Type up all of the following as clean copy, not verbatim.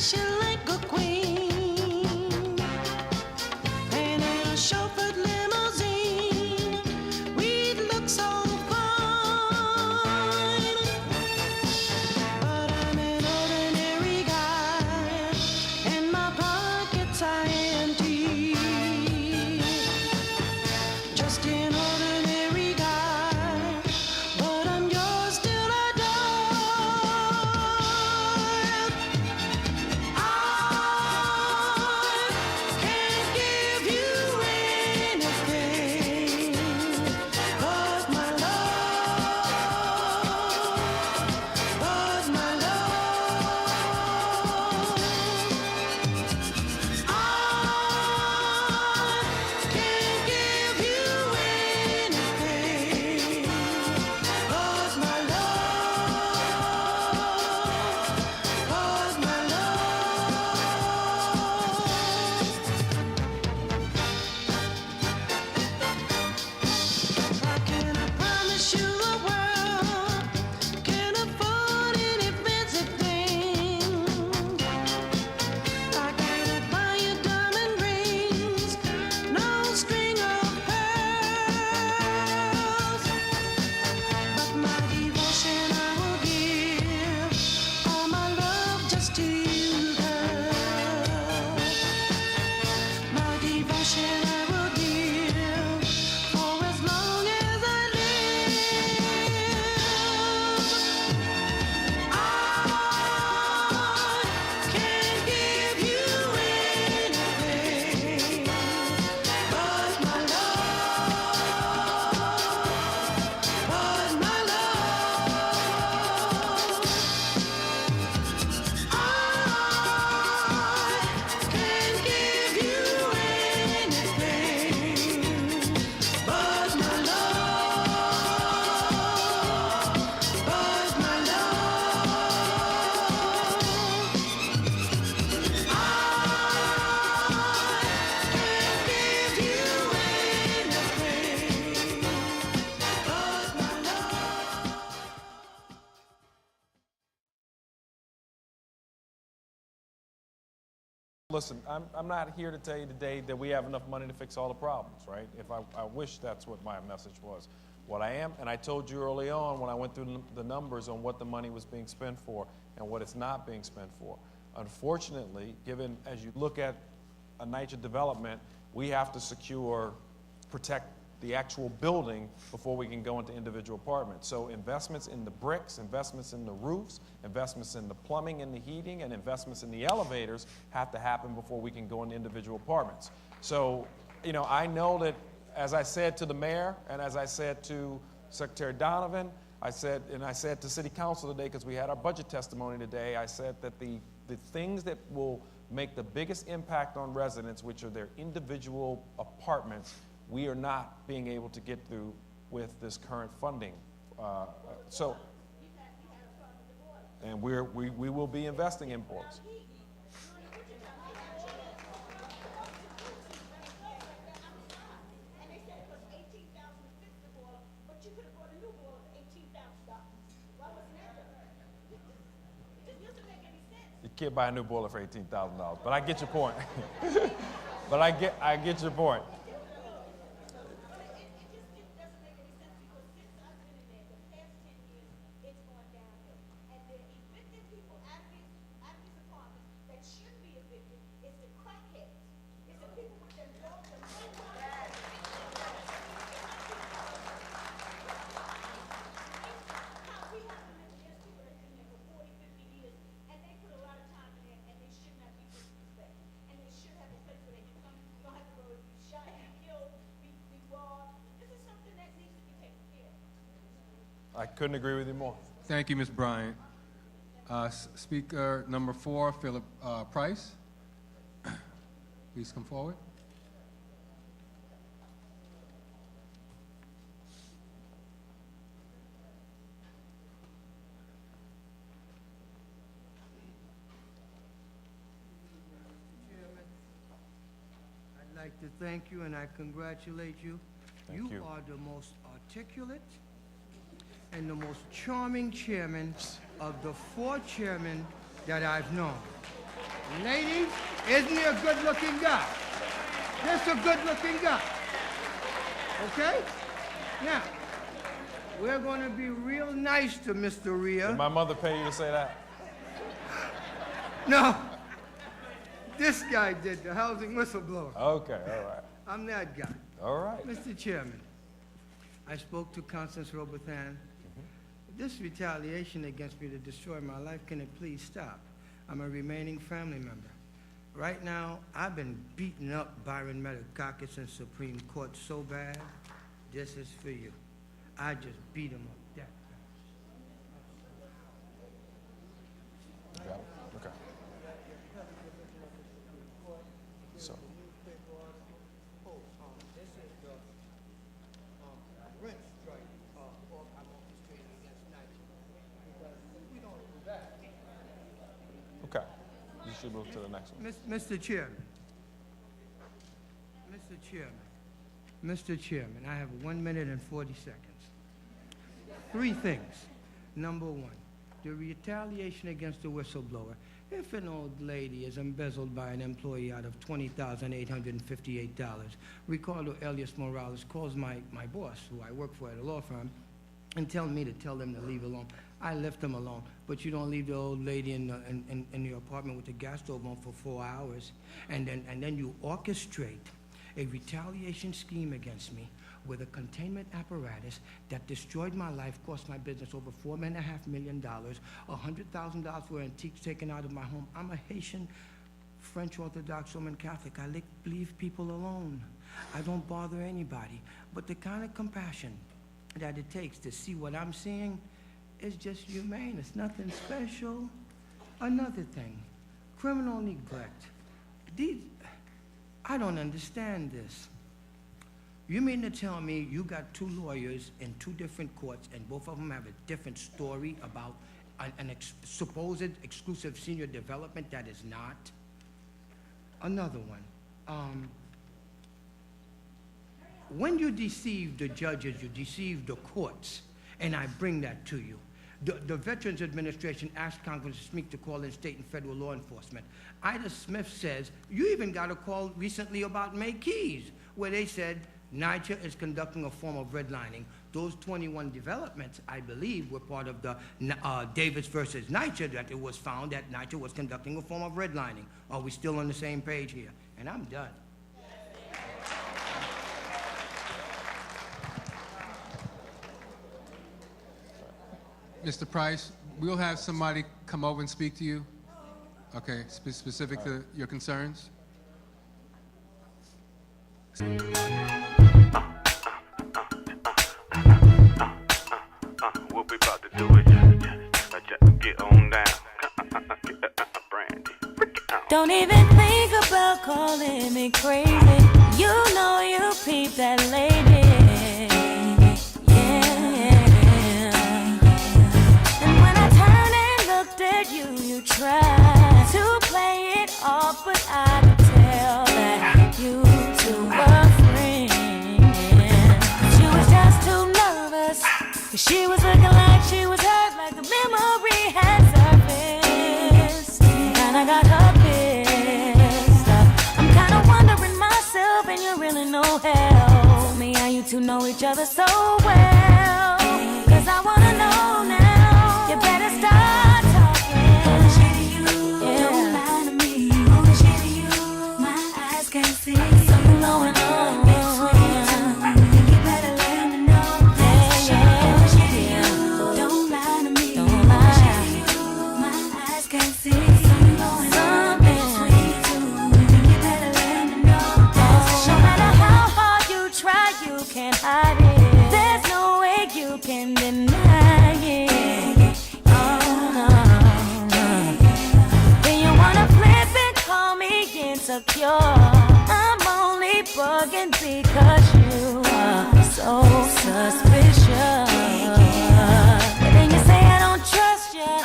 she like a queen. And in a chauffeured limousine, we'd look so fine. But I'm an ordinary guy, and my pockets are empty. Just an ordinary guy, but I'm yours still adored. I can't give you anything but my love, but my love. I can't give you anything but my love, but my love. How can I promise you a world? Can't afford any fancy things. I cannot buy you diamond rings, no string of pearls. But my devotion I will give, all my love just to you, girl. My devotion I will give, for as long as I live. I can't give you anything but my love, but my love. I can't give you anything but my love, but my love. I can't give you anything but my love. Listen, I'm not here to tell you today that we have enough money to fix all the problems, right? If I wish that's what my message was. What I am, and I told you early on when I went through the numbers on what the money was being spent for and what it's not being spent for. Unfortunately, given as you look at a NYC development, we have to secure, protect the actual building before we can go into individual apartments. So investments in the bricks, investments in the roofs, investments in the plumbing and the heating, and investments in the elevators have to happen before we can go into individual apartments. So, you know, I know that, as I said to the mayor and as I said to Secretary Donovan, I said to City Council today, because we had our budget testimony today, I said that the things that will make the biggest impact on residents, which are their individual apartments, we are not being able to get through with this current funding. And we will be investing in boards. You can't buy a new boiler for $18,000, but I get your point. But I get your point. I couldn't agree with you more. Thank you, Ms. Bryant. Speaker number 4, Philip Price. Please come forward. I'd like to thank you and I congratulate you. Thank you. are the most articulate and the most charming chairman of the 4 chairmen that I've known. Ladies, isn't he a good-looking guy? Just a good-looking guy. Okay? Now, we're going to be real nice to Mr. Rhea. Did my mother pay you to say that? No. This guy did, the housing whistleblower. Okay, all right. I'm that guy. All right. Mr. Chairman, I spoke to Constance Roberthan. This retaliation against me to destroy my life, can it please stop? I'm a remaining family member. Right now, I've been beating up Byron Metakakis in Supreme Court so bad, this is for you. I just beat him up that You got it? Okay. So, okay. You should move to the next one. Mr. Chairman. Mr. Chairman. Mr. Chairman, I have 1 minute and 40 seconds. 3 things. Number 1, the retaliation against the whistleblower. If an old lady is embezzled by an employee out of $20,858, Ricardo Elias Morales calls my boss, who I work for at a law firm, and tell me to tell them to leave alone. I left them alone, but you don't leave the old lady in your apartment with the gas stove on for 4 hours, and then you orchestrate a retaliation scheme against me with a containment apparatus that destroyed my life, cost my business over $4.5 million, $100,000 for antiques taken out of my home. I'm a Haitian, French Orthodox Roman Catholic. I leave people alone. I don't bother anybody. But the kind of compassion that it takes to see what I'm seeing is just humane. It's nothing special. Another thing, criminal neglect. I don't understand this. You mean to tell me you got 2 lawyers in 2 different courts and both of them have a different story about an supposed exclusive senior development that is not? Another one. When you deceive the judges, you deceive the courts, and I bring that to you. The Veterans Administration asked Congressman Smith to call in state and federal law enforcement. Ida Smith says, you even got a call recently about May Keys, where they said NYCHA is conducting a form of redlining. Those 21 developments, I believe, were part of the Davis versus NYCHA, that it was found that NYCHA was conducting a form of redlining. Are we still on the same page here? And I'm done. Mr. Price, we'll have somebody come over and speak to you. Okay, specific to your concerns. We'll be about to do it. Get on down. Brandy. Don't even think about calling me crazy. You know you peep that lady. You tried to play it off, but I could tell that you two were friends. She was just too nervous, 'cause she was looking like she was hurt, like the memory had surfaced. And I got her pissed. I'm kinda wondering myself, and you really know hell. Me and you two know each other so well, 'cause I wanna know now. You better start. I'm only bugging because you are so suspicious. But then you say I don't trust you.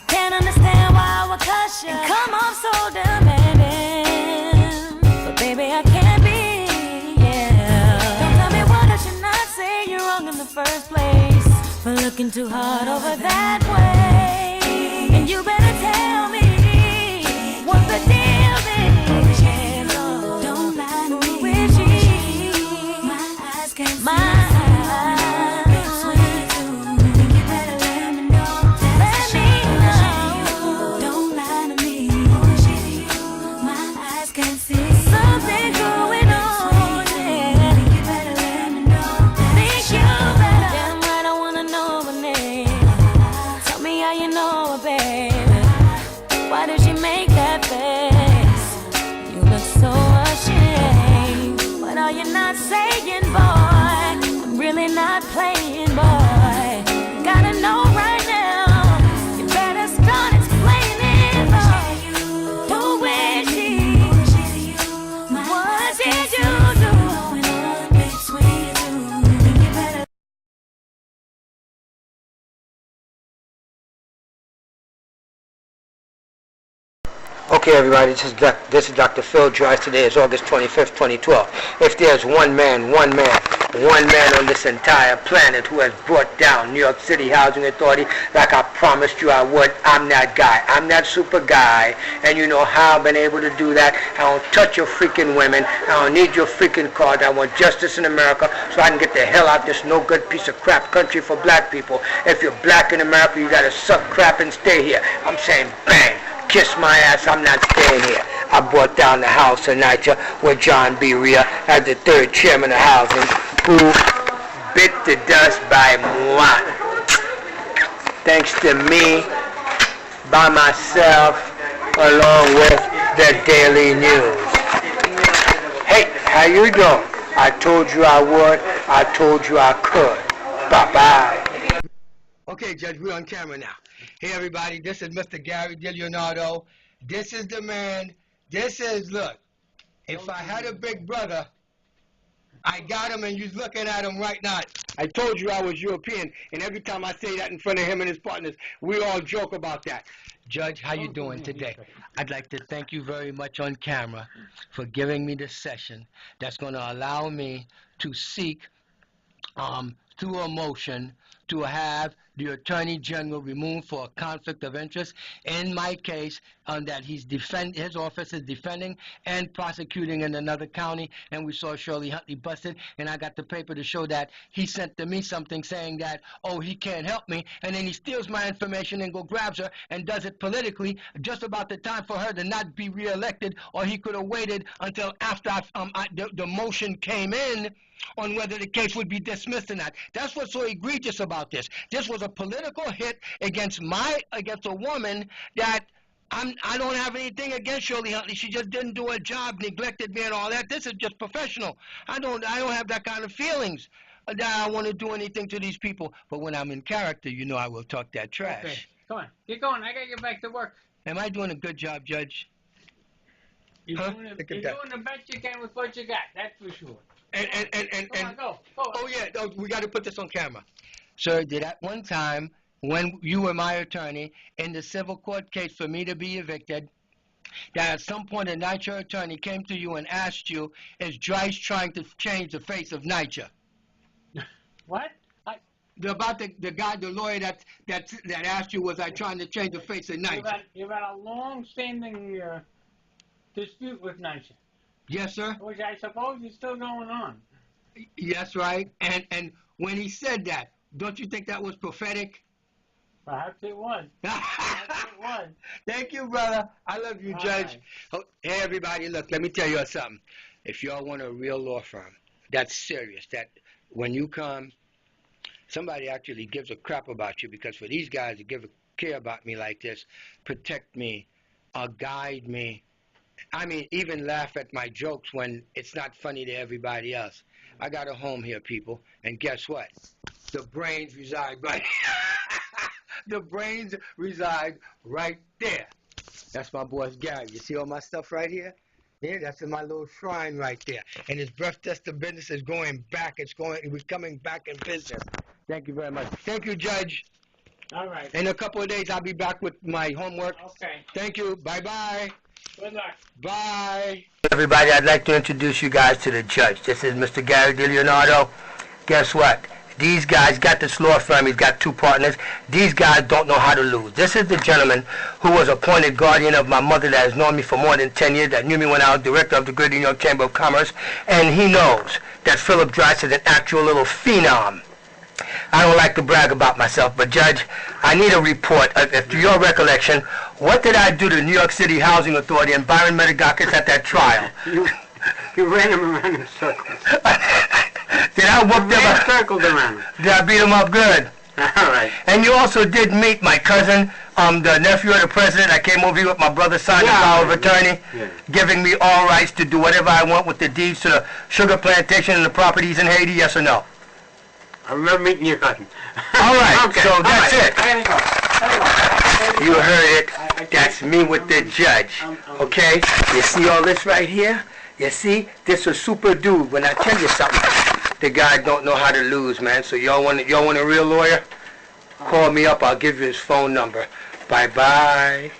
Can't understand why I would cuss you. Come on, so demanding. But baby, I can't be, Don't tell me what I should not say. You're wrong in the first place for looking too hard over that way. And you better tell me what the deal. Okay, everybody, this is Dr. Phil Drice. Today is August 25th, 2012. If there's one man on this entire planet who has brought down New York City Housing Authority like I promised you I would, I'm that guy. I'm that super guy. And you know how I've been able to do that. I don't touch your freaking women. I don't need your freaking card. I want justice in America so I can get the hell out this no good piece of crap country for black people. If you're black in America, you gotta suck crap and stay here. I'm saying bang. Kiss my ass, I'm not staying here. I brought down the house of NYC with John B. Rhea as the third chairman of housing, who bit the dust by moi. Thanks to me, by myself, along with the Daily News. Hey, how you doing? I told you I would. I told you I could. Bye-bye. Okay, Judge, we're on camera now. Hey, everybody, this is Mr. Gary DiLeonardo. This is the man. Look, if I had a big brother, I got him and you're looking at him right now. I told you I was European, and every time I say that in front of him and his partners, we all joke about that. Judge, how you doing today? I'd like to thank you very much on camera for giving me this session that's going to allow me to seek, through a motion, to have the Attorney General removed for a conflict of interest. In my case, that his office is defending and prosecuting in another county, and we saw Shirley Huntley busted, and I got the paper to show that he sent to me something saying that, oh, he can't help me, and then he steals my information and go grabs her and does it politically, just about the time for her to not be reelected, or he could have waited until after the motion came in on whether the case would be dismissed or not. That's what's so egregious about this. This was a political hit against a woman that I don't have anything against Shirley Huntley. She just didn't do her job, neglected me and all that. This is just professional. I don't have that kind of feelings that I want to do anything to these people. But when I'm in character, you know I will talk that trash. Okay, come on. Get going. I got to get back to work. Am I doing a good job, Judge? You're doing the best you can with what you got. That's for sure. Come on, go. Oh, yeah, we got to put this on camera. Sir, did at one time, when you were my attorney, in the civil court case for me to be evicted, that at some point a NYCHA attorney came to you and asked you, is DRICE trying to change the face of NYCHA? What? About the guy, the lawyer that asked you, was I trying to change the face of NYCHA? You've had a long-standing dispute with NYCHA. Yes, sir. Which I suppose is still going on. Yes, right. And when he said that, don't you think that was prophetic? Perhaps it was. Perhaps it was. Thank you, brother. I love you, Judge. Right. Oh, hey, everybody, look, let me tell you something. If y'all want a real law firm, that's serious, that when you come, somebody actually gives a crap about you, because for these guys to care about me like this, protect me, guide me, I mean, even laugh at my jokes when it's not funny to everybody else. I got a home here, people, and guess what? The brains reside right The brains reside right there. That's my boss, Gary. You see all my stuff right here? Yeah, that's in my little shrine right there. And his breath tester business is going back. We're coming back in business. Thank you very much. Thank you, Judge. All right. In a couple of days, I'll be back with my homework. Okay. Thank you. Bye-bye. Good luck. Bye. Everybody, I'd like to introduce you guys to the judge. This is Mr. Gary DiLeonardo. Guess what? These guys got this law firm. He's got two partners. These guys don't know how to lose. This is the gentleman who was appointed guardian of my mother that has known me for more than 10 years, that knew me when I was director of the Greater New York Chamber of Commerce, and he knows that Philip Drice is an actual little phenom. I don't like to brag about myself, but Judge, I need a report. To your recollection, what did I do to New York City Housing Authority and Byron Metagakis at that trial? You ran him around in circles. Did I whoop them up? Circles around. Did I beat them up good? All right. And you also did meet my cousin, the nephew of the president. I came over here with my brother, signed the power of attorney, giving me all rights to do whatever I want with the deeds to the sugar plantation and the properties in Haiti, yes or no? I remember meeting your cousin. All right, okay. so that's it. There you go. You heard it. That's me with the judge. Okay? You see all this right here? You see? This is super dude. When I tell you something, the guy don't know how to lose, man. So y'all want a real lawyer? Call me up. I'll give you his phone number. Bye-bye.